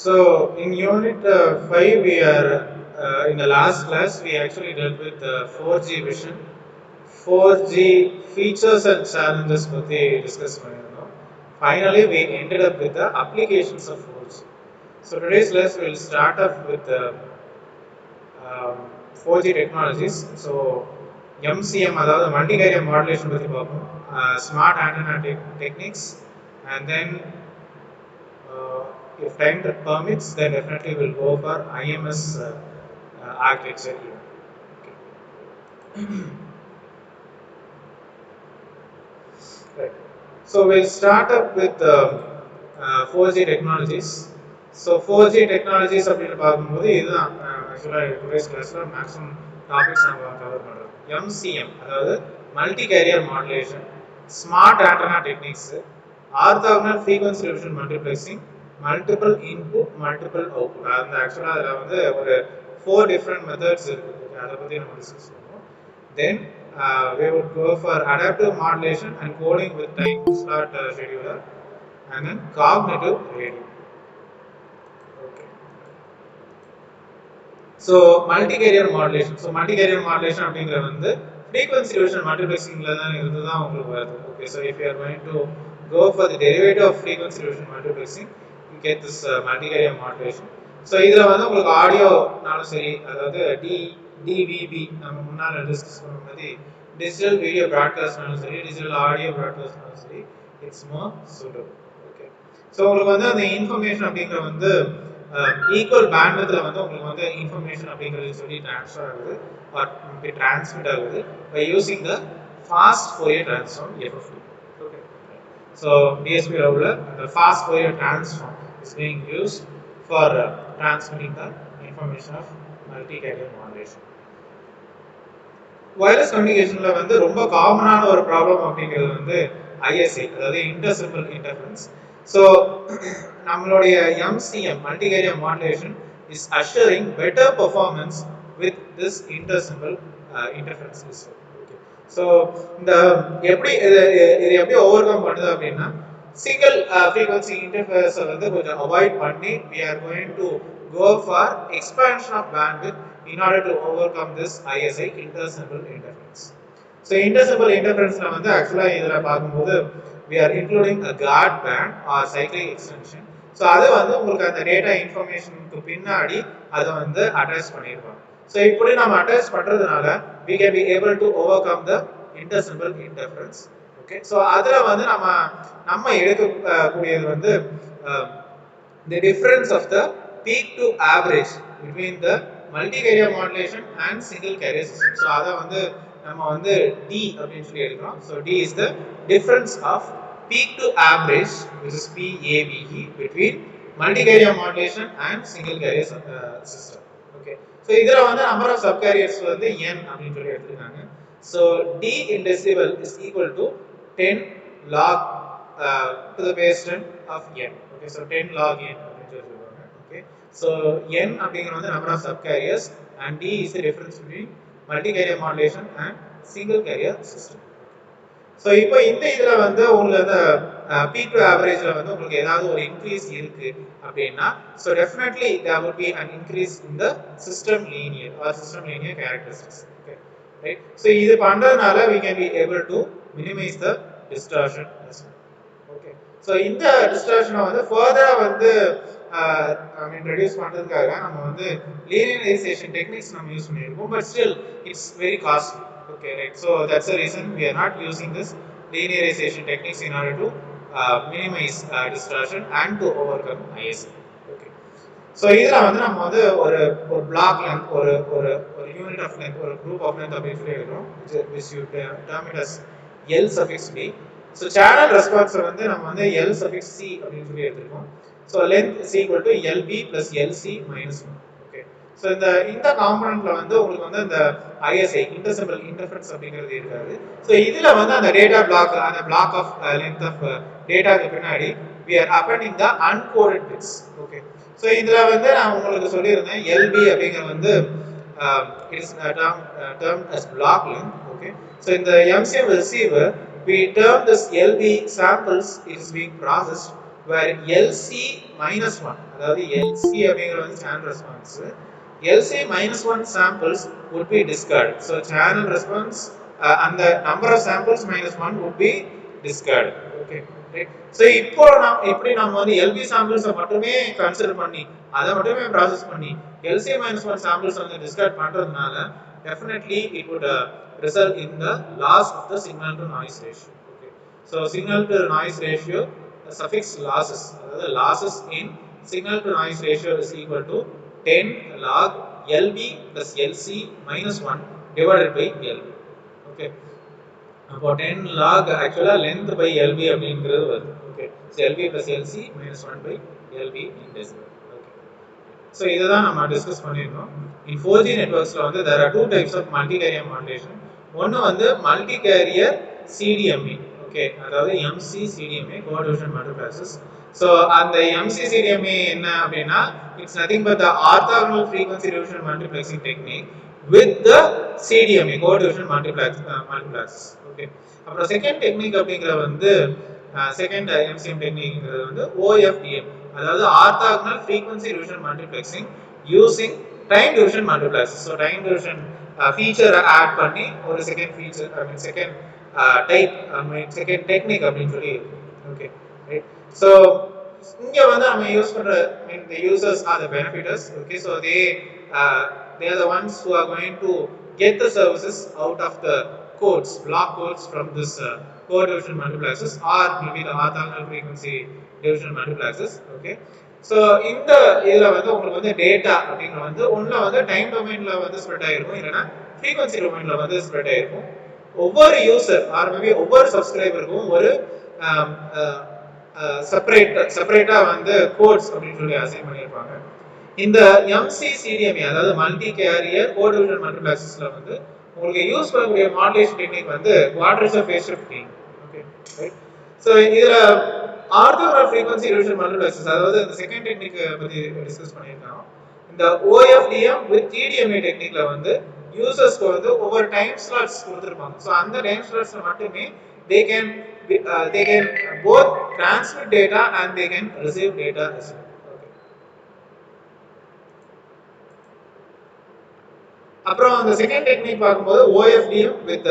So in unit 5 we are in the last class we actually dealt with 4G vision, 4G features and challenges பத்தி discuss பண்ணிருந்தோம். Finally we ended up with the applications of 4G. So today's class will start off with 4G technologies. So MCM அதாவது multi-carrier modulation பத்தி பார்ப்போம், smart antenna techniques, and then if time permits, then definitely we'll go for IMS architecture here. Okay. Right. So we'll start up with 4G technologies. So 4G technologies அப்படின்னு பார்க்கும்போது இதுதான் ஆக்சுவலாக today's கிளாஸில் maximum topics நம்ம cover பண்ணுறோம். MCM அதாவது multi carrier modulation, smart antenna techniques, orthogonal frequency division multiplexing, multiple input multiple output. அந்த ஆக்சுவலாக அதில் வந்து ஒரு 4 டிஃப்ரெண்ட் மெத்தட்ஸ் இருக்குது. அதை பற்றி நம்ம டிஸ்கஸ் பண்ணுவோம். தென் we would go for adaptive modulation and coding with time slot scheduler, and then cognitive radio. Okay. So multi-carrier modulation. So multi-carrier modulation அப்படிங்கிற வந்து frequency division multiplexingல தான் இருந்து தான் உங்களுக்கு வருது. Okay, so if you are going to go for the derivative of frequency division multiplexing, you get this multi-carrier modulation. So இதுல வந்து உங்களுக்கு ஆடியோனாலும் சரி, அதாவது DVB நம்ம முன்னால டிஸ்கஸ் பண்ண மாதிரி digital video broadcastனாலும் சரி, digital audio broadcastனாலும் சரி, it's more suitable. Okay. So உங்களுக்கு வந்து அந்த இன்ஃபர்மேஷன் அப்படிங்கிற வந்து ஈக்குவல் பேண்ட்வித்ல வந்து உங்களுக்கு வந்து இன்ஃபர்மேஷன் அப்படிங்கிறது சொல்லி ட்ரான்ஸ்ஃபர் ஆகுது ஆர் ட்ரான்ஸ்மிட் ஆகுது by using the fast Fourier transform FFT. Okay. So DSP level the fast Fourier transform is being used for transmitting the information of multi-carrier modulation. Wireless கம்யூனிகேஷன்ல வந்து ரொம்ப காமனான ஒரு ப்ராப்ளம் அப்படிங்கிறது வந்து ISI, அதாவது இன்டர் சிம்பிள் இன்டர்ஃபரன்ஸ். ஸோ நம்மளுடைய MCM multi carrier modulation is assuring better performance with this inter symbol interference system. Okay. So இந்த எப்படி இது எப்படி ஓவர் கம் பண்ணுது அப்படின்னா, சிங்கிள் ஃப்ரீக்வன்சி இன்டர்ஃபேஸை வந்து கொஞ்சம் அவாய்ட் பண்ணி we are going to go for expansion of bandwidth in order to overcome this ISI intersymbol interference. So intersymbol interference la vandu actually idhula paakumbodhu we are including a guard band or cyclic extension. So adu vandu ungalku and data information ku pinnadi adu vandu attach pannirukkom. So ippadi nam attach pandradhanaala we can be able to overcome the intersymbol interference. Okay. So adula vandu nama edukka koodiyadhu vandu the difference of the peak to average between the multi-carrier modulation and single carrier system. So adha vandu nama vandu D appdinu solli edukrom. So D is the difference of peak to average, which is PAVE, between multi-carrier modulation and single carrier system. Okay. So idhula vandu number of subcarriers vandu n appdinu solli eduthirukanga. So D in decibel is equal to 10 log to the base 10 of n. Okay. So 10 log n appdinu solli. Okay. So n அப்படிங்கிற வந்து number of subcarriers and D is the difference between multi-carrier modulation and single carrier system. So இப்போ இந்த இதுல வந்து உங்களுக்கு அந்த peak to averageல வந்து உங்களுக்கு ஏதாவது ஒரு increase இருக்கு அப்படின்னா, so definitely there will be an increase in the system linear or system linear characteristics. Okay, right? So இது பண்றதுனால we can be able to minimize the distortion as well. Okay. So இந்த distortion வந்து further வந்து reduce பண்றதுக்காக நம்ம வந்து linearization techniques நம்ம use பண்ணிருக்கோம், but still it's very costly. Okay, right? So that's the reason we are not using this linearization techniques in order to minimize distortion and to overcome ISI. Okay. So இதுல வந்து நம்ம வந்து ஒரு block length ஒரு unit of length ஒரு group of length அப்படி சொல்லி எடுக்கிறோம், which you term it as L suffix B. So channel response வந்து நம்ம வந்து L suffix C அப்படின்னு சொல்லி எடுத்துருக்கோம். So length is equal to LB plus LC minus 1. Okay. So இந்த காம்போனன்ட்ல வந்து உங்களுக்கு வந்து இந்த ISI intersymbol interference அப்படிங்கிறது இருக்காது. So இதுல வந்து அந்த data block அந்த block of length of data க்கு பின்னாடி we are appending the uncoded bits. Okay. So இதுல வந்து நான் உங்களுக்கு சொல்லியிருந்தேன் LB அப்படிங்கிற வந்து it is termed as block length. Okay. So in the MCM receiver we term this LB samples it is being processed where LC minus 1, அதாவது LC அப்படிங்கிறது வந்து channel response, LC minus 1 samples would be discarded. So channel response and the number of samples minus 1 would be discarded. Okay, right? So இப்போ இப்படி நம்ம வந்து LB samples மட்டுமே consider பண்ணி அதை மட்டுமே ப்ராசஸ் பண்ணி LC minus 1 samples வந்து discard பண்றதுனால definitely it would result in the loss of the signal to noise ratio. Okay, so signal to noise ratio suffix losses, the losses in signal to noise ratio is equal to 10 log LB plus LC minus 1 divided by LB. Okay, அப்போ 10 log actually length by LB அப்படிங்கிறது வருது. Okay, so LB plus LC minus 1 by LB in decibel. Okay, so இதுதான் நம்ம discuss பண்ணிருக்கோம். In 4G networksல வந்து there are two types of multi-carrier modulation. ஒன்னு வந்து multi-carrier CDMA. Okay, அதாவது MC CDMA co-diffusion multiplexes. So அந்த MC CDMA என்ன அப்படின்னா it's nothing but the orthogonal frequency diffusion multiplexing technique with the CDMA co-diffusion multiplexes. Okay, அப்புறம் second technique அப்படிங்கிறது வந்து second MCM டெக்னிக்ங்கிறது வந்து OFDM, அதாவது orthogonal frequency diffusion multiplexing using time division multiplexes. So time division feature add பண்ணி ஒரு second feature second type second technique அப்படின்னு சொல்லி. Okay, right? So இங்க வந்து நம்ம யூஸ் பண்ற the users are the benefiters. Okay, so they are the ones who are going to get the services out of the codes, block codes from this co-diffusion multiplexes or maybe the orthogonal frequency diffusion multiplexes. Okay, so இந்த இதுல வந்து உங்களுக்கு வந்து data அப்படிங்கிற வந்து ஒண்ணுல வந்து time டொமைன்ல வந்து ஸ்ப்ரெட் ஆயிருக்கும், இல்லனா frequency டொமைன்ல வந்து ஸ்ப்ரெட் ஆயிருக்கும். ஒவ்வொரு யூசர் ஆர் மேபி ஒவ்வொரு சப்ஸ்கிரைபருக்கும் ஒரு செப்பரேட்டா வந்து கோட்ஸ் அப்படின்னு சொல்லி அசைன் பண்ணியிருப்பாங்க. இந்த MC CDMA அதாவது மல்டி கேரியர் co-diffusion multiplexesல வந்து உங்களுக்கு யூஸ் பண்ணக்கூடிய மாடுலேஷன் டெக்னிக் வந்து quadrature face shift gain. Okay, right? So இதுல ஆர்த்தோகனல் ஃப்ரீக்வென்சி டிவிஷன் மல்டிப்ளெக்சஸ், அதாவது இந்த செகண்ட் டெக்னிக் பத்தி டிஸ்கஸ் பண்ணிருக்கோம். இந்த OFDM வித் TDMA டெக்னிக்ல வந்து யூசர்ஸ்க்கு வந்து ஒவ்வொரு டைம் ஸ்லாட்ஸ் கொடுத்திருப்பாங்க. சோ அந்த டைம் ஸ்லாட்ஸ்ல மட்டுமே they can both transmit data and they can receive data as well. அப்புறம் அந்த செகண்ட் டெக்னிக் பார்க்கும்போது OFDM with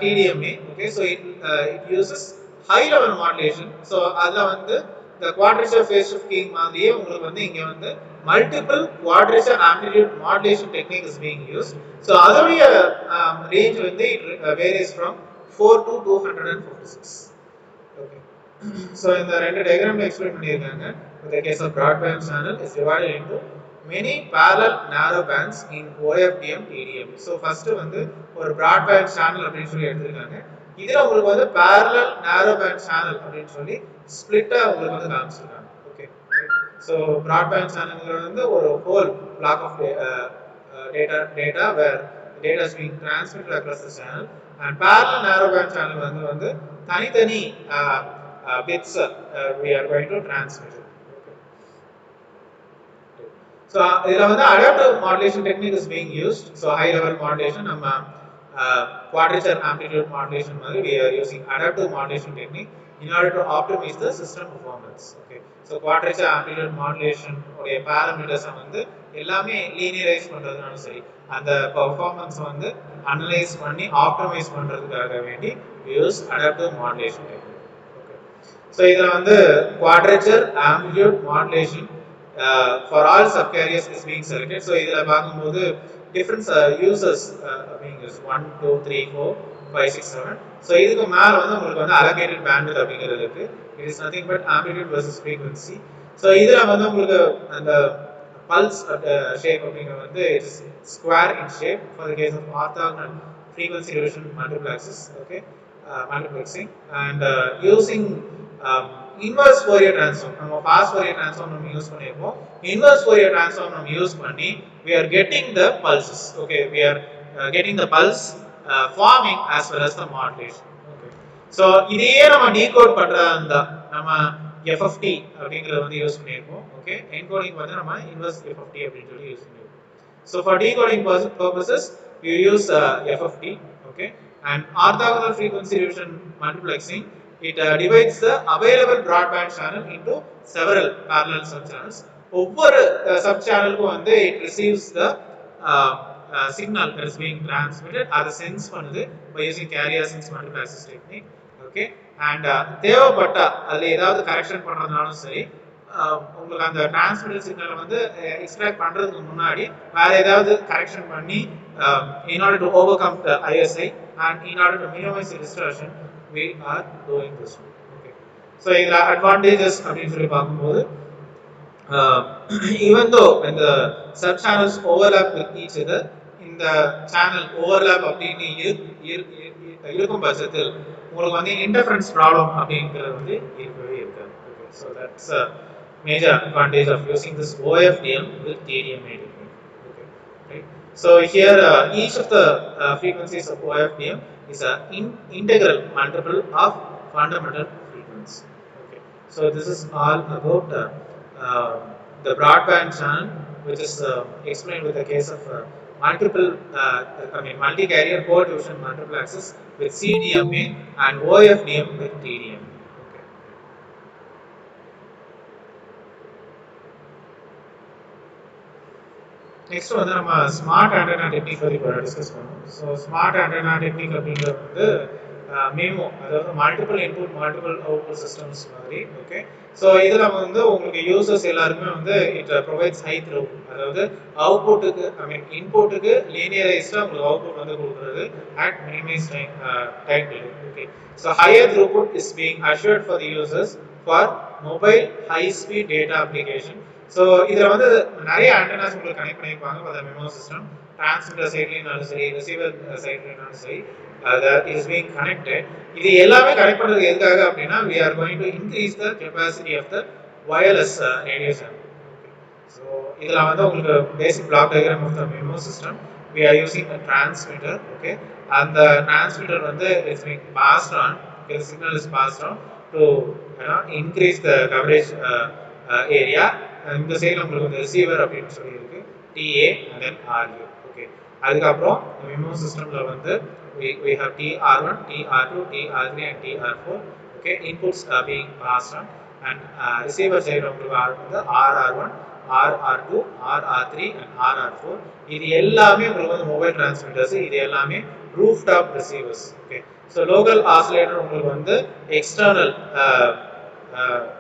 TDMA. Okay, so it uses high level modulation. So அதுல வந்து the quadrature phase shift keying மாதிரியே உங்களுக்கு வந்து இங்க வந்து multiple quadrature amplitude modulation technique is being used. So அதோடைய range வந்து varies from 4 to 256. Okay, so இந்த ரெண்டு டயகிராம்ல எக்ஸ்பிளைன் பண்ணிருக்காங்க. In the case of broadband channel is divided into many parallel narrow bands in OFDM TDMA. So first வந்து ஒரு broadband channel அப்படினு சொல்லி எடுத்துருக்காங்க. இதுல உங்களுக்கு வந்து parallel narrow band channel அப்படினு சொல்லி ஸ்ப்ளிட்டா உங்களுக்கு வந்து காமிச்சிருக்காங்க. ஓகே, so broadband channelங்கிறது வந்து ஒரு whole block of data where data is being transmitted across the channel, and parallel narrow band channel வந்து தனித்தனி bits we are going to transmit. So இதுல வந்து adaptive modulation technique is being used. So high level modulation நம்ம quadrature amplitude modulation மாதிரி we are using adaptive modulation technique in order to optimize the system performance. Okay, so quadrature amplitude modulation உடைய parameters வந்து எல்லாமே linearize பண்றதுனால சரி அந்த performance வந்து analyze பண்ணி optimize பண்றதுக்காக வேண்டி we use adaptive modulation technique. Okay, so இதுல வந்து quadrature amplitude modulation for all subcarriers is being selected. So இதுல பாக்கும்போது different users being used 1 2 3 4 5 6 7. So இதுக்கு மேல வந்து உங்களுக்கு வந்து allocated bandwidth அப்படிங்கிறது இருக்கு. It is nothing but amplitude versus frequency. So இதுல வந்து உங்களுக்கு அந்த pulse shape அப்படிங்கிறது வந்து it is square in shape for the case of orthogonal frequency division multiplexes. Okay, multiplexing and using inverse Fourier transform. நம்ம fast Fourier transform நம்ம use பண்ணிருப்போம். Inverse Fourier transform நம்ம யூஸ் பண்ணி we are getting the pulses. Okay, we are getting the pulse forming as well as the modulation. Okay, so இதையே நம்ம decode பண்றதா நம்ம FFT அப்படிங்கறது வந்து யூஸ் பண்ணிருப்போம். Okay, encoding வந்து நம்ம inverse FFT அப்படினு சொல்லி யூஸ் பண்ணிருப்போம். So for decoding purposes we use FFT. Okay, and orthogonal frequency division multiplexing it divides the available broadband channel into several parallel sub-channels. ஒவ்வொரு sub-channelக்கும் வந்து it receives the signal that is being transmitted அதை sense பண்ணுது by using carrier sense multiple access technique. Okay, and தேவைப்பட்டா அதுல ஏதாவது correction பண்றதுனாலும் சரி, உங்களுக்கு அந்த டிரான்ஸ்மிட்டர் சிக்னலை வந்து எக்ஸ்ட்ராக்ட் பண்றதுக்கு முன்னாடி வேற ஏதாவது கரெக்ஷன் பண்ணி in order to overcome the ISI and in order to minimize the distortion we are doing this one. Okay, so இதுல advantages அப்படின்னு சொல்லி பார்க்கும்போது even though when the sub channels overlap with each other, இந்த channel overlap அப்படின்னு இருக்கும் பட்சத்தில் உங்களுக்கு வந்து interference problem அப்படிங்கிறது வந்து இருக்கவே இருக்காது. Okay, so that's a major advantage of using this OFDM with TDMA technique. Okay, right. So here each of the frequencies of OFDM is an integral multiple of fundamental frequency. Okay, so this is all about the broadband channel, which is explained with the case of multi-carrier co-diffusion multiple access with CDMA and OFDM with TDMA. Next வந்து நம்ம smart antenna technique பற்றி discuss பண்ணுவோம். So smart antenna technique அப்படிங்கிறது வந்து மேமோ, அதாவது multiple input multiple output systems மாதிரி. Okay, so இதில் வந்து உங்களுக்கு யூசர்ஸ் எல்லாருமே வந்து இட் ப்ரொவைட்ஸ் ஹை த்ரூ, அதாவது அவுட்புட்டுக்கு இன்புட்டுக்கு லீனியரைஸ்டாக உங்களுக்கு அவுட்புட் வந்து கொடுக்குறது at minimize time delay. Okay, so higher throughput is being assured for the users for mobile high speed data application. So இதில் வந்து நிறைய ஆண்டனாஸ் உங்களுக்கு கனெக்ட் பண்ணியிருப்பாங்க for the MIMO system. Transmitter சைட்லையும் சரி, ரிசீவர் சைட்லையும் சரி, that is being connected. இது எல்லாமே கனெக்ட் பண்றது எதுக்காக அப்படின்னா we are going to increase the capacity of the wireless radio channel. So இதுல வந்து உங்களுக்கு basic block diagram of the memo system. We are using a transmitter. Okay, and the transmitter வந்து is being passed on. Okay, the signal is passed on to increase the coverage area. இந்த சைடுல உங்களுக்கு வந்து receiver அப்படின்னு சொல்லி இருக்கு, TA and then RU. Okay, அதுக்கப்புறம் memo சிஸ்டம்ல வந்து we have TR1, TR2, TR3 and TR4. Okay, inputs are being passed on, and receiver side உங்களுக்கு வந்து RR1, RR2, RR3 and RR4. இது எல்லாமே உங்களுக்கு வந்து மொபைல் டிரான்ஸ்மிட்டர்ஸ், இது எல்லாமே rooftop receivers. Okay, so local oscillator உங்களுக்கு வந்து external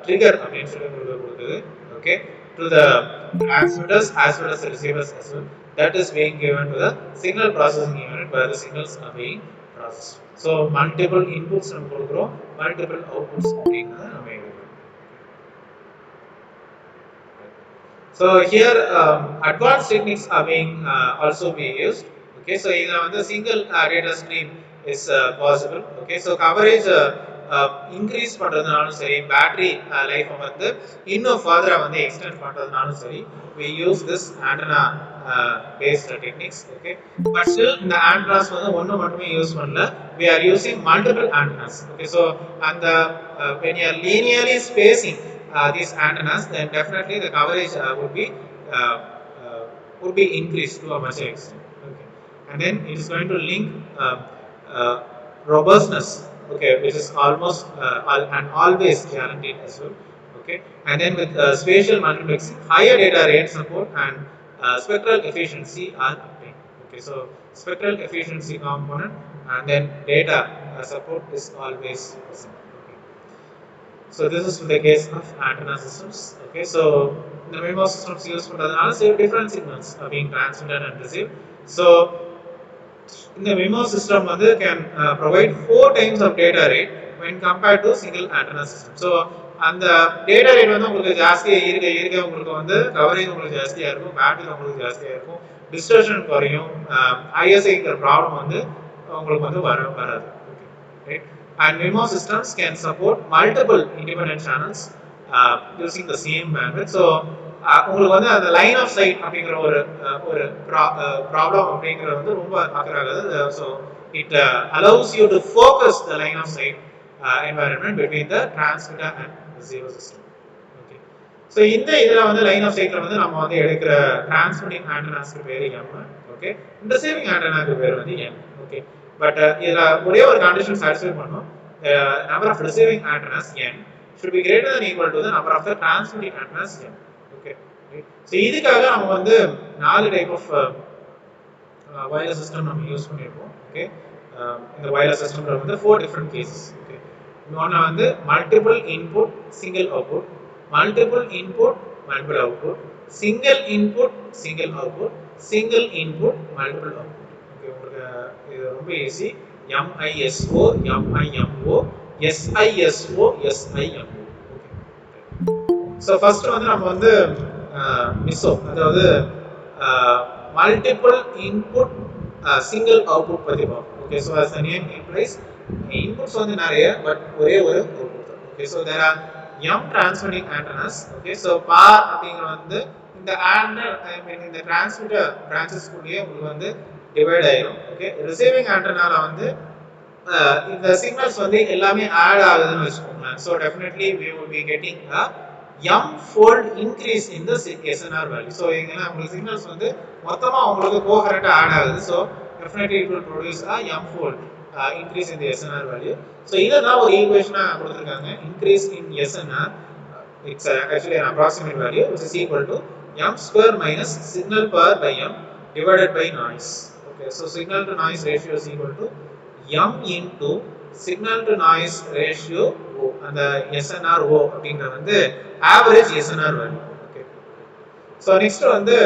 trigger அப்படின்னு சொல்லி உங்களுக்கு கொடுக்குது. Okay, to the transmitters as well as the receivers as well, that is being given to the signal processing unit where the signals are being processed. So multiple inputs நம்ம கொடுக்கிறோம், multiple outputs அப்படிங்கறத நம்ம எழுதுறோம். So here advanced techniques are being also being used. Okay, so இதுல வந்து single data stream is possible. Okay, so coverage increase பண்றதுனாலும் சரி, battery life வந்து இன்னும் ஃபர்தரா வந்து எக்ஸ்டெண்ட் பண்றதுனாலும் சரி, we use this antenna based techniques. Okay, but still இந்த antennas வந்து ஒண்ணு மட்டுமே யூஸ் பண்ணல, we are using multiple antennas. Okay, so and when you are linearly spacing these antennas, then definitely the coverage would be increased to a much extent. Okay, and then it is going to link robustness, okay, which is almost and always guaranteed as well. Okay, and then with spatial multiplexing, higher data rate support and spectral efficiency are obtained. Okay, so spectral efficiency component and then data support is always present. Okay, so this is the case of antenna systems. Okay, so the MIMO systems used for different signals are being transmitted and received. So in the MIMO system can provide 4 times of data rate when compared to single antenna system. So அந்த data rate வந்து உங்களுக்கு ஜாஸ்தியா இருக்க உங்களுக்கு வந்து coverage உங்களுக்கு ஜாஸ்தியா இருக்கும், பேட்டரி உங்களுக்கு ஜாஸ்தியா இருக்கும், டிஸ்டர்ஷன் குறையும், ISIங்கிற ப்ராப்ளம் வந்து உங்களுக்கு வந்து வராது. Okay, right? And MIMO systems can support multiple independent channels using the same bandwidth. So உங்களுக்கு வந்து அந்த லைன் ஆஃப் சைட் அப்படிங்கிற ஒரு ப்ராப்ளம் அப்படிங்கிறது வந்து ரொம்ப அக்கறாகாது. So it allows you to focus the line of sight environment between the transmitter and receiver system. Okay, so இந்த இதுல வந்து லைன் ஆஃப் சைட்ல வந்து நம்ம வந்து எடுக்கிற டிரான்ஸ்மிட்டிங் ஆண்டனாஸ்க்கு பேரு M. ஓகே, ரிசீவிங் ஆண்டனாக்கு பேரு வந்து N. ஓகே, பட் இதுல ஒரே ஒரு கண்டிஷன் சாட்டிஸ்ஃபை பண்ணனும், number of receiving antennas n should be greater than equal to the number of the transmitting antennas n. Okay. So இதுக்காக நம்ம வந்து நாலு டைப் ஆஃப் wireless system நம்ம யூஸ் பண்ணிருக்கோம். ஓகே, இந்த wireless systemல வந்து 4 different cases. ஓகே, ஒன்னு வந்து multiple input single output, multiple input multiple output, single input single output, single input multiple output. Okay, உங்களுக்கு இது ரொம்ப easy. MISO, MIMO, SISO, SIMO. Okay, so first வந்து நம்ம வந்து மிஸ்ஓ, அதாவது multiple input single output பத்தி பார்ப்போம். Okay, so as the name implies inputs வந்து நிறைய பட் ஒரே ஒரு output தான். Okay, so there are m transmitting antennas. Okay, so par அப்படிங்கிற வந்து இந்த இந்த transmitter branches குள்ளேயே உங்களுக்கு வந்து டிவைட் ஆயிடும். ஓகே, ரிசீவிங் ஆண்டனால வந்து இந்த சிக்னல்ஸ் வந்து எல்லாமே ஆட் ஆகுதுன்னு வச்சுக்கோங்க. so definitely we will be getting a m fold increase in the SNR value. so இங்கலாம் உங்களுக்கு சிக்னல்ஸ் வந்து மொத்தமா உங்களுக்கு கோஹரண்டா ஆட் ஆகுது. so definitely it will produce a m fold increase in the SNR value. so இததான் ஒரு ஈக்குவேஷனா கொடுத்திருக்காங்க. increase in SNR, it's actually an approximate value which is equal to m square minus signal power by m divided by noise. Okay, so signal to noise ratio is equal to m into signal to noise ratio O, and the SNR O அப்படிங்கற வந்து average SNR value. Okay, so next வந்து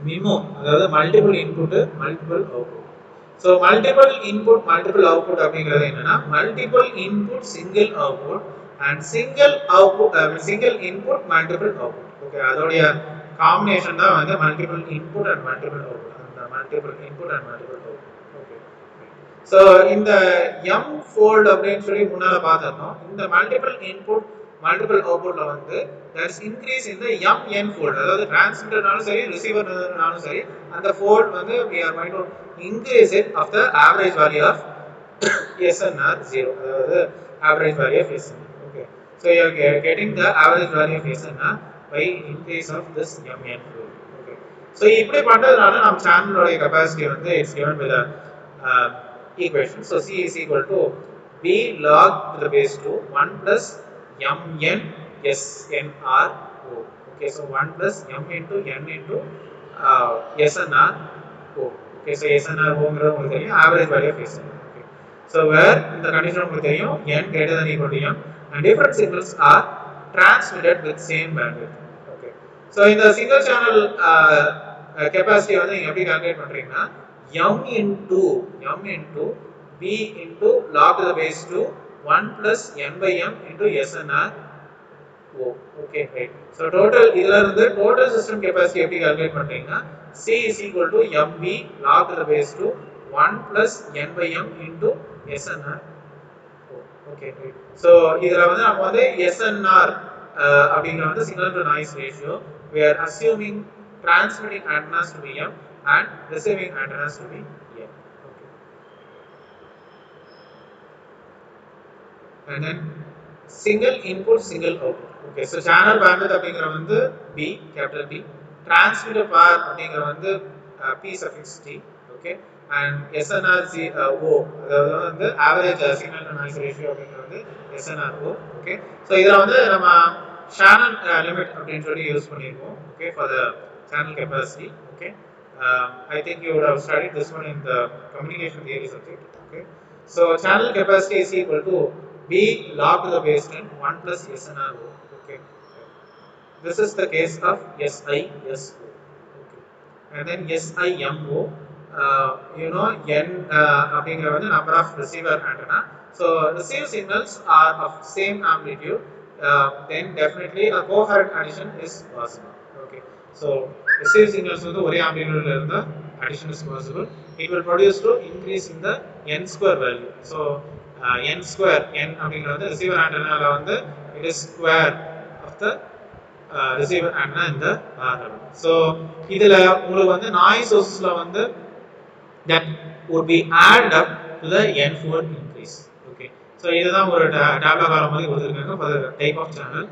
MIMO, அதாவது multiple input multiple output. so multiple input multiple output அப்படிங்கிறது என்னன்னா multiple input single output and single output single input multiple output. Okay, அதோடைய combination தான் வந்து multiple input and multiple output, அந்த multiple input and multiple output. Okay, so இந்த m fold அப்படினு சொல்லி முன்னால பார்த்தோம். இந்த multiple input multiple outputல வந்து there is increase in the m n fold, அதாவது transmitterனாலும் சரி receiverனாலும் சரி அந்த fold வந்து we are going to increase it of the average value of SNR 0, அதாவது average value of SNR. Okay, so you are getting the average value of SNR by increase of this mn fold. Okay, so இப்படி பண்றதுனால நம்ம சேனலோட capacity வந்து is given by the equation. so C is equal to B log to the base 2 1 plus mn SNR O. Okay, so 1 plus m into n into SNR O. Okay, so SNR O ங்கிறது உங்களுக்கு தெரியும் average value of SNR. Okay, so where இந்த condition உங்களுக்கு தெரியும் n greater than equal to m and different signals are transmitted with same bandwidth. Okay, so இந்த single channel capacity வந்து நீங்க எப்படி கால்குலேட் பண்றீங்கன்னா m into B into log to the base 2 1 plus n by m into SNR O. Okay, right. So total இதுல இருந்து total system capacity எப்படி calculate பண்றீங்கன்னா C is equal to mb log to the base 2 1 plus n by m into SNR O. Okay, right. So இதுல வந்து நம்ம வந்து SNR அப்படிங்கற வந்து signal to noise ratio, we are assuming transmitting antennas to be m and receiving antennas to be n. Okay, and then single input single output. Okay, so channel bandwidth அப்படிங்கற வந்து B, capital B, transmitter power அப்படிங்கற வந்து P suffix T. Okay, and SNR O, அதாவது வந்து average signal to noise ratio அப்படிங்கற வந்து SNR O. Okay, so இதல வந்து நம்ம channel limit அப்படினு சொல்லி யூஸ் பண்ணிருக்கோம். Okay, for the channel capacity. Okay, I think you would have studied this one in the communication theory subject. Okay, so channel capacity is equal to B log to the base 10 1 plus SNR O. Okay, this is the case of SISO. Okay, and then SIMO, you know n அப்படிங்கற வந்து number of receiver antenna. so receive signals are of same amplitude, then definitely a coherent addition is possible. Okay, so receive signals வந்து ஒரே amplitude இருந்தா addition is possible. It will produce to increase in the n square value. so n square, n அப்படிங்கறது வந்து receiver antenna ல வந்து it is square of the receiver antenna in the R level. so இதுல உங்களுக்கு வந்து noise sourcesல வந்து that would be added up to the n fold increase. Okay, so இதுதான் ஒரு டேப்லா காலம் மாதிரி கொடுத்திருக்காங்க for the type of channel,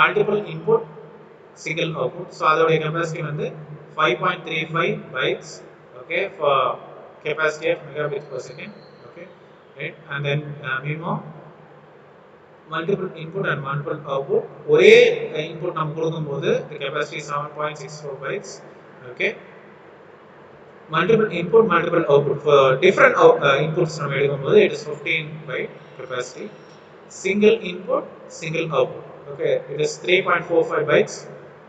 multiple input single output. so அதோட capacity வந்து 5.35 bytes. Okay, for capacity of megabits per second. Okay, right? And then MIMO, multiple input and multiple output. ஒரே input நம்ம கொடுக்கும்போது the capacity is 7.64 bytes. Okay, multiple input, multiple output. For different inputs நம்ம எடுக்கும்போது it is 15 byte capacity. Single input, single output. Okay, it is 3.45 bytes.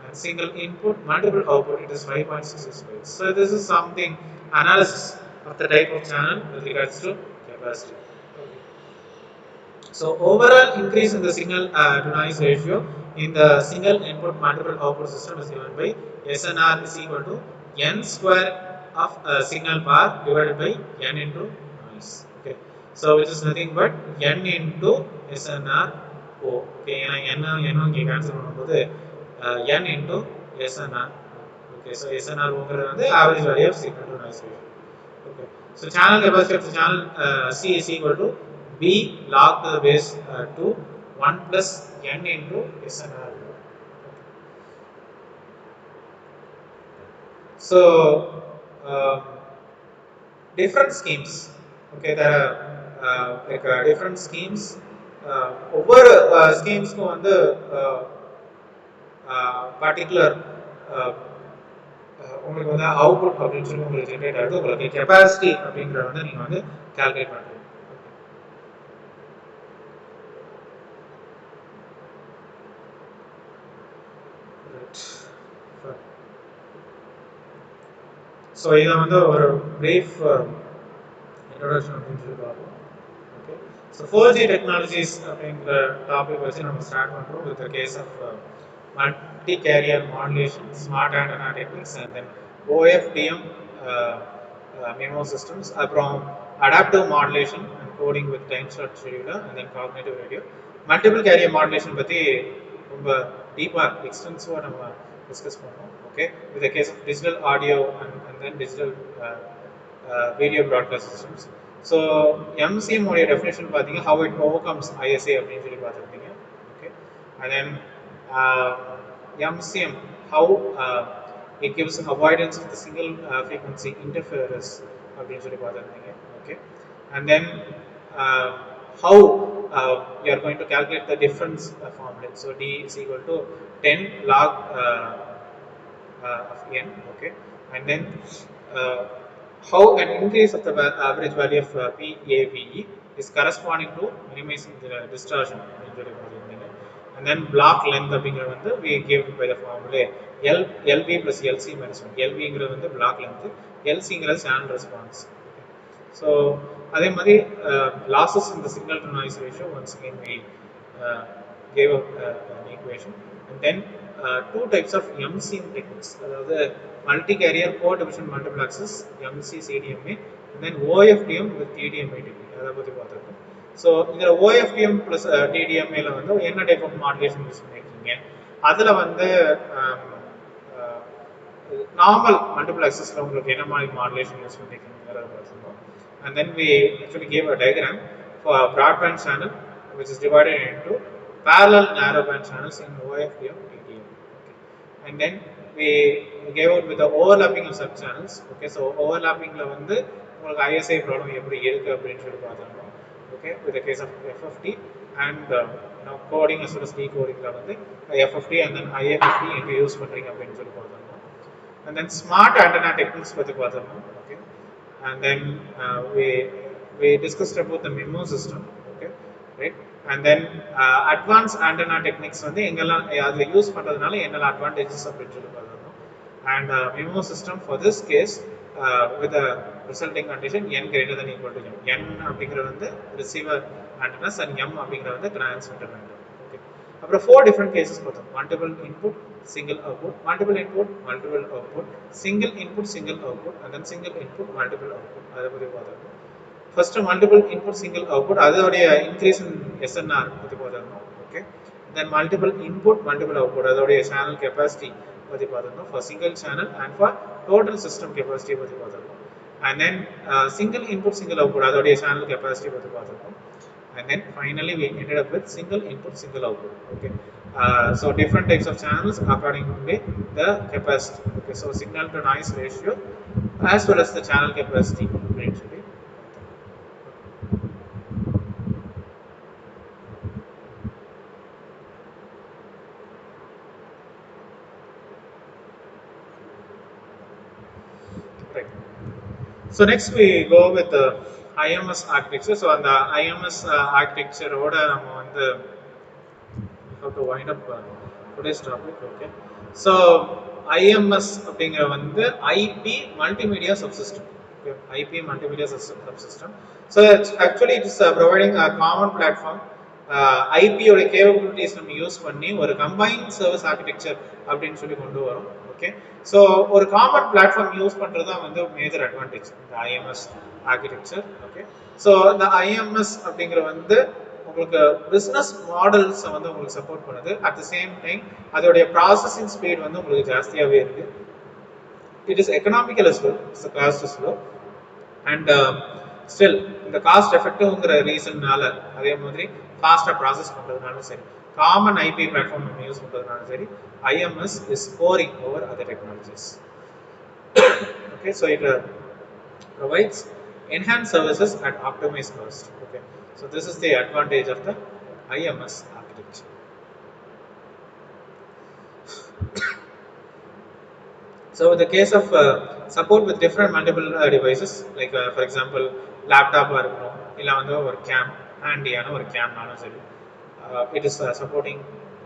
And single input, multiple output, it is 5.66 bytes. So this is something analysis of the type of channel with regards to capacity. Okay. So overall increase in the signal to noise ratio in the single input multiple output system is given by SNR is equal to n square of signal bar divided by n into noise. Okay. So which is nothing but n into SNR O. Okay. n இங்கே cancel பண்ணும்போது n into SNR. Okay. So SNR O ங்கிறது வந்து average value of signal to noise ratio. Okay. So channel capacity of the channel C is equal to B log to the base 2 1 plus n into SNR. So different schemes. Okay, there are like different schemes. ஒவ்வொரு ஸ்கீம்ஸ்க்கும் வந்து particular உங்களுக்கு வந்து output அப்படின்னு சொல்லி உங்களுக்கு generate ஆகுது. உங்களுக்கு capacity அப்படிங்கிறத வந்து நீங்கள் வந்து கால்குலேட் பண்ணுறீங்க. ஸோ இதை வந்து ஒரு பிரீஃப் இன்ட்ரோடக்ஷன் அப்படின்னு சொல்லி பார்ப்போம். ஓகே, ஸோ 4G டெக்னாலஜிஸ் அப்படிங்கிற டாபிக் வச்சு நம்ம ஸ்டார்ட் பண்ணுறோம் with case of multi carrier modulation, smart antenna techniques and then OFDM MIMO systems, அப்புறம் adaptive modulation and coding with time slot scheduler and then cognitive radio. Multiple carrier modulation பற்றி ரொம்ப டீப்பாக எக்ஸ்டென்சிவாக நம்ம discuss பண்ணோம். Okay, with the case of digital audio and then digital video broadcast systems. So MCM உடைய definition பார்த்தீங்க how it overcomes ISA அப்படின்னு சொல்லி பார்த்துருக்கீங்க. Okay, and then MCM how it gives avoidance of the single frequency interference அப்படின்னு சொல்லி பார்த்துருக்கீங்க. Okay, and then how you are going to calculate the difference formula. So D is equal to 10 log of n. Okay, and then how an increase of the average value of PAVE is corresponding to minimizing the distortion. And then block length அப்படிங்கிறது வந்து we gave by the formula LV plus LC minus 1. LV ங்கிறது வந்து block length, LC ங்கிறது channel response. So அதே மாதிரி losses in the signal to noise ratio, once again we gave an equation. And then two types of MCM techniques, அதாவது multi carrier core division multiplexes MCCDMA, and then OFDM with TDMA technique. அதை பற்றி பார்த்துருக்கோம். So இதில் OFDM plus TDMAல வந்து என்ன type of modulation use பண்ணியிருக்கீங்க, அதில் வந்து நார்மல் மல்டிப்ளெக்ஸஸில் உங்களுக்கு என்ன மாதிரி மாடுலேஷன் யூஸ் பண்ணியிருக்கீங்கிறத பார்த்துருக்கோம். And then we actually gave a diagram for a broadband channel which is divided into parallel narrowband channels in OFDM, TDM. Okay. And then we gave out with the overlapping of sub-channels. Okay, so overlapping la வந்து உங்களுக்கு ISI problem எப்படி இருக்கு அப்படின்னு சொல்லி பார்த்துருக்கோம். Okay, with the case of FFT and now coding as well as decoding la வந்து FFT and then IFFT எங்க use பண்றீங்க அப்படின்னு சொல்லி பார்த்துருக்கோம். And then smart antenna techniques பற்றி பார்த்துருக்கோம். Okay, and then we discussed about the MIMO system. Okay, right, and then advanced antenna techniques வந்து எங்கெல்லாம் அதை யூஸ் பண்ணுறதுனால என்னெல்லாம் அட்வான்டேஜஸ் அப்படின்னு சொல்லி பார்த்துருக்கோம். And MIMO system for this case with the resulting condition n greater than equal to m. N அப்படிங்கிறது வந்து receiver antennas and m அப்படிங்கிறது வந்து transmitter antenna. Okay, அப்புறம் 4 different cases பார்த்தோம். Multiple input, single output, multiple input, multiple output, single input, single output, and then single input, multiple output. அதை பற்றி பார்த்தோம். First multiple input, single output, அதோடைய increase in SNR பற்றி பார்த்தோம். Okay, then multiple input, multiple output, அதோடைய channel capacity பற்றி பார்த்தோம் for single channel and for total system capacity பற்றி பார்த்தோம். And then single input, single output, அதோடைய channel capacity பற்றி பார்த்தோம். And then finally we ended up with single input, single output. Okay, so different types of channels according to the capacity. Okay, so signal to noise ratio as well as the channel capacity. So next we go with the IMS architecture. So அந்த IMS architecture ஓட நம்ம வந்து how to wind up today's topic. Okay, so IMS அப்படிங்கிற வந்து IP multimedia subsystem. Okay, IP multimedia subsystem. So actually it is providing a common platform. IP ஓட capabilities நம்ம use பண்ணி ஒரு combined service architecture அப்படின்னு சொல்லி கொண்டு வரோம். ஓகே, ஸோ ஒரு காமன் பிளாட்ஃபார்ம் யூஸ் பண்ணுறது தான் வந்து மேஜர் அட்வான்டேஜ் இந்த IMS ஆர்கிடெக்சர். ஓகே, ஸோ இந்த IMS அப்படிங்கிற வந்து உங்களுக்கு பிஸ்னஸ் மாடல்ஸை வந்து உங்களுக்கு சப்போர்ட் பண்ணுது. அட் த சேம் டைம் அதோடைய ப்ராசஸிங் ஸ்பீட் வந்து உங்களுக்கு ஜாஸ்தியாகவே இருக்குது. It is economical as well, its cost is low and still இந்த காஸ்ட் எஃபெக்டிவ்ங்கிற ரீசன்னால அதே மாதிரி ஃபாஸ்ட்டாக ப்ராசஸ் பண்ணுறதுனாலும் சரி, காமன் IP பிளாட்ஃபார்ம் நம்ம யூஸ் பண்ணுறதுனாலும் சரி, IMS is scoring over other technologies. Okay, so it provides enhanced services at optimized cost. Okay, so this is the advantage of the IMS architecture. So in the case of support with different multiple devices, like for example laptop or or cam, handy or cam, it is supporting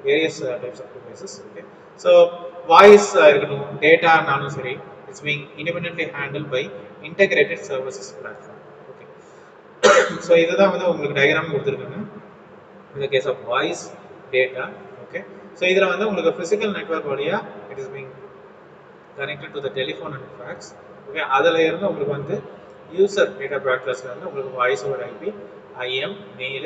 various types of devices. Okay, so voice data it's being independently handled by integrated services platform. Okay, so this is the diagram in the case of voice data. Okay, so this is the physical network valiya it is being connected to the telephone and fax. Okay, adala irundha ungalku vandu user data broadcast la ungalku voice over IP, IM, mail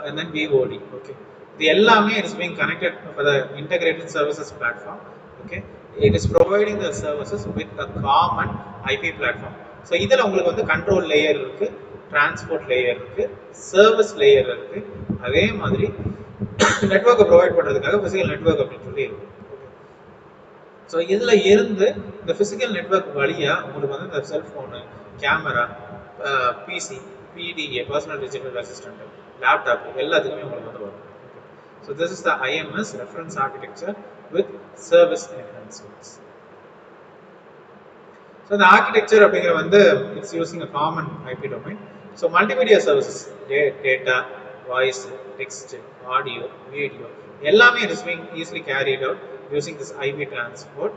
and then VOD. Okay, the ellame is being connected for the integrated services platform. Okay, it is providing the services with a common IP platform. So idhula ungalku vandu control layer irukku, transport layer irukku, service layer irukku, adhe madri network provide பண்றதுக்காக physical network அப்படினு சொல்லி இருக்கு. So இதில் இருந்து இந்த physical network வழியாக உங்களுக்கு வந்து இந்த cellphone, camera, PC, PDA, personal digital assistant, laptop எல்லாத்துக்குமே உங்களுக்கு வந்து வரும். So this is the IMS reference architecture with service enhancements. So இந்த ஆர்கிடெக்சர் அப்படிங்கிற வந்து it's using a common IP domain. So multimedia services, data, voice, text, audio, video எல்லாமே it is being easily carried out using this IP transport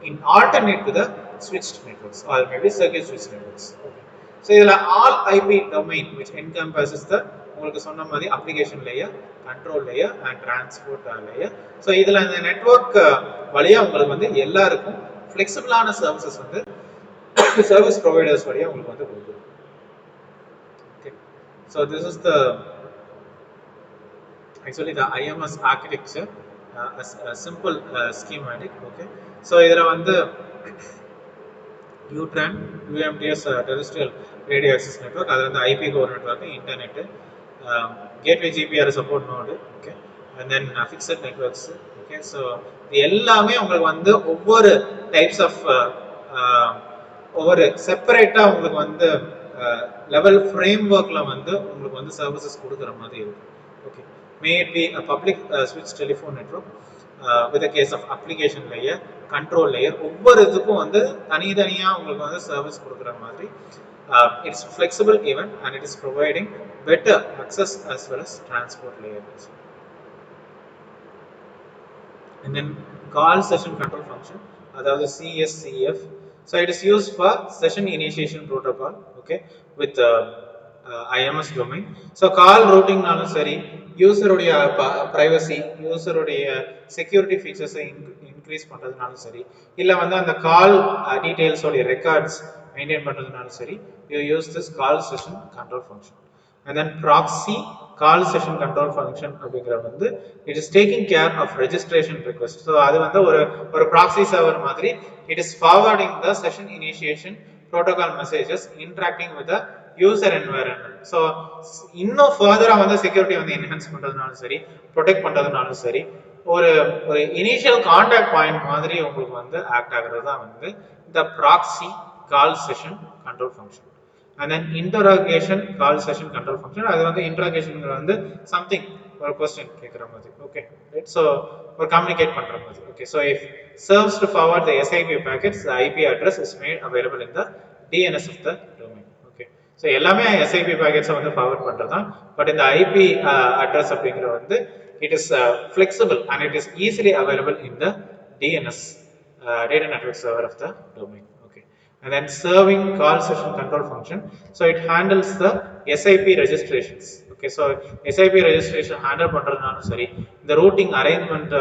in alternate to the switched networks or maybe circuit switched networks. Okay, so all IP domain which encompasses the உங்களுக்கு சொன்ன மாதிரி application layer, control layer and transport layer. so இதுல இந்த network வழியா உங்களுக்கு வந்து எல்லாருக்கும் ஃப்ளெக்சிபிளான services வந்து சர்வீஸ் ப்ரொவைடர்ஸ் வழியா உங்களுக்கு வந்து கொடுக்குது. Okay, so this is the actually the IMS architecture, a simple schematic. Okay, so idhula vandu UTRAN, UMTS terrestrial radio access network, adha vandu IP core network, internet, gateway GPR support node. Okay, and then fixed networks. Okay, so இது எல்லாமே உங்களுக்கு வந்து ஒவ்வொரு types of ஒவ்வொரு செப்பரேட்டா உங்களுக்கு வந்து level frame ஒர்க்ல வந்து உங்களுக்கு வந்து சர்வீசஸ் கொடுக்குற மாதிரி இருக்கும். Okay, may it be a public switch telephone network with a case of application layer, control layer, ஒவ்வொரு இதுக்கும் வந்து தனித்தனியா உங்களுக்கு வந்து சர்வீஸ் கொடுக்குற மாதிரி it's flexible even and it is providing better access as well as transport layer. And then call session control function, அதாவது CSCF. so it is used for session initiation protocol. Okay, with IMS domain. so call routing நாலும் சரி, யூசருடைய privacy, யூசருடைய security ஃபீச்சர்ஸை increase பண்ணுறதுனாலும் சரி, இல்லை வந்து அந்த கால் டீட்டெயில்ஸோடைய records maintain பண்ணுறதுனாலும் சரி, you use this call session control function. And then proxy call session control function அப்படிங்கிற வந்து it is taking care of registration request. So அது வந்து ஒரு ப்ராக்ஸி சர்வர் மாதிரி it is forwarding the session initiation protocol messages interacting with the user environment. So இன்னும் ஃபர்தராக வந்து security வந்து என்ஹான்ஸ் பண்ணுறதுனாலும் சரி, ப்ரொடெக்ட் பண்ணுறதுனாலும் சரி, ஒரு இனிஷியல் கான்டாக்ட் பாயிண்ட் மாதிரி உங்களுக்கு வந்து ஆக்ட் ஆகிறது தான் வந்து இந்த proxy call session control function. and then interrogation call session control function. அது வந்து interrogation வந்து something ஒரு question கேக்குற மாதிரி. Okay, right? So ஒரு communicate பண்ற மாதிரி. Okay, so if serves to forward the SIP packets, the IP address is made available in the DNS of the domain. Okay, so எல்லாமே SIP packets வந்து forward பண்றதுதான், but இந்த IP address அப்படிங்கிறது வந்து it is flexible and it is easily available in the DNS data network server of the domain. Okay, and then serving call session control function, so it handles the SIP registrations. Okay, so SIP registration handle பண்றதுனாலும் சரி, இந்த routing arrangement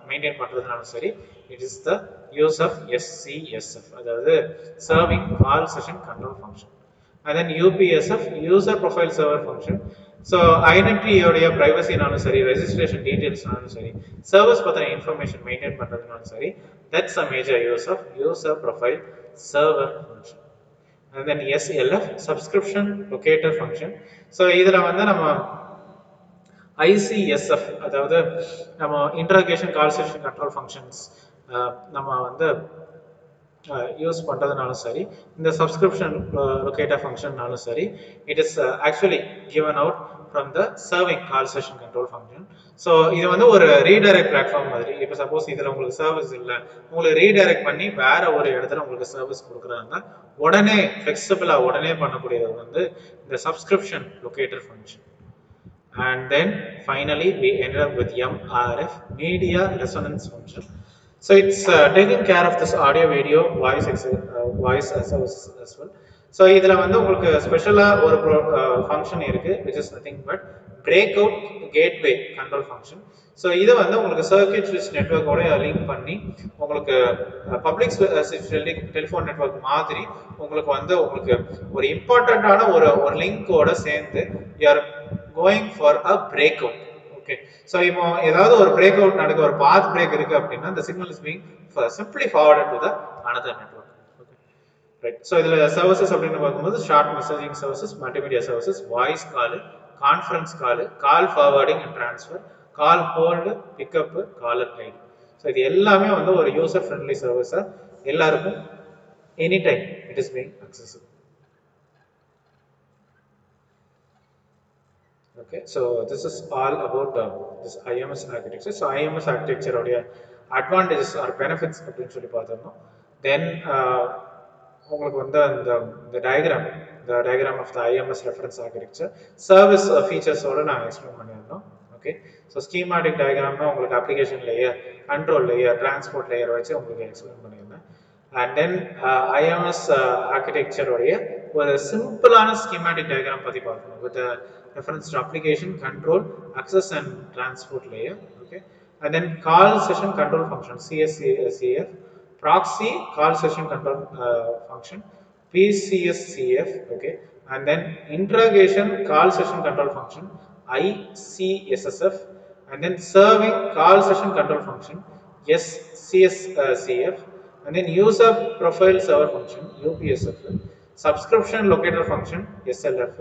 maintain பண்றதுனாலும் சரி, it is the use of SCSF, அதாவது serving call session control function. And then UPSF, user profile server function. So identity உடைய privacy நாலும் சரி, registration details நாலும் சரி, service பத்தின information maintain பண்றதுனாலும் சரி, that's a major use of user profile server function. And then SLF, subscription locator function. So இதுல வந்து நம்ம ICSF, அதாவது நம்ம interrogation call session control functions நம்ம வந்து யூஸ் பண்றதுனாலும் சரி, இந்த subscription locator functionனாலும் சரி, it is actually given out from the serving call session control function. So இது வந்து ஒரு redirect platform மாதிரி. இப்போ சப்போஸ் இதுல உங்களுக்கு சர்வீஸ் இல்ல, உங்களுக்கு redirect பண்ணி வேற ஒரு இடத்துல உங்களுக்கு சர்வீஸ் கொடுக்குறாங்க, உடனே flexible உடனே பண்ணக்கூடியது வந்து இந்த subscription locator function. And then finally we ended up with MRF, media resonance function. So it's taking care of this audio video voice services as well. So இதுல வந்து உங்களுக்கு ஸ்பெஷலா ஒரு ஃபங்க்ஷன் இருக்கு, which is nothing but breakout gateway control function. So இது வந்து உங்களுக்கு circuit ஸ்விட்ச் நெட்வொர்க்கோட லிங்க் பண்ணி உங்களுக்கு பப்ளிக் ஸ்விட்ச் டெலிஃபோன் நெட்வொர்க் மாதிரி உங்களுக்கு வந்து உங்களுக்கு ஒரு இம்பார்ட்டன்ட்டான ஒரு லிங்கோட சேர்ந்து you are going for a breakout. Okay, so இப்போ ஏதாவது ஒரு பிரேக் அவுட் நடக்க, ஒரு பாத் பிரேக் இருக்கு அப்படின்னா the signal is being simply forwarded to the another network. Okay, right? So இதுல services அப்படின்னு பார்க்கும்போது short messaging services, multimedia services, voice call, conference call forwarding and transfer, call hold, pickup, caller ID. So இது எல்லாமே வந்து ஒரு user friendly சர்வீஸா எல்லாருக்கும் any time it is being accessible. Okay, so this is all about this IMS architecture. So IMS architecture உடைய advantages or benefits அப்படின்னு சொல்லி பார்த்தோம். Then உங்களுக்கு வந்து the diagram of the IMS reference architecture service features ஓட நான் explain பண்ணியிருந்தோம். Okay, so schematic diagram உங்களுக்கு application layer, control layer, transport layer வச்சு உங்களுக்கு எக்ஸ்பிளைன் பண்ணியிருந்தேன். And then IMS architecture உடைய ஒரு சிம்பிளான schematic diagram பத்தி பார்க்கணும் with the reference to application, control, access and transport layer. Okay, and then call session control function CSCF, proxy call session control function PCSCF. Okay, and then interrogation call session control function ICSSF, and then serving call session control function SCSCF, and then user profile server function UPSF, subscription locator function SLF,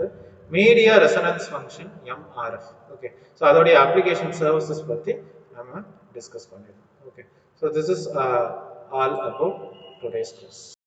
media resonance function MRF. Okay, so அதோடைய application services பத்தி நம்ம discuss பண்ணிருக்கோம். Okay, so this is all about today's class.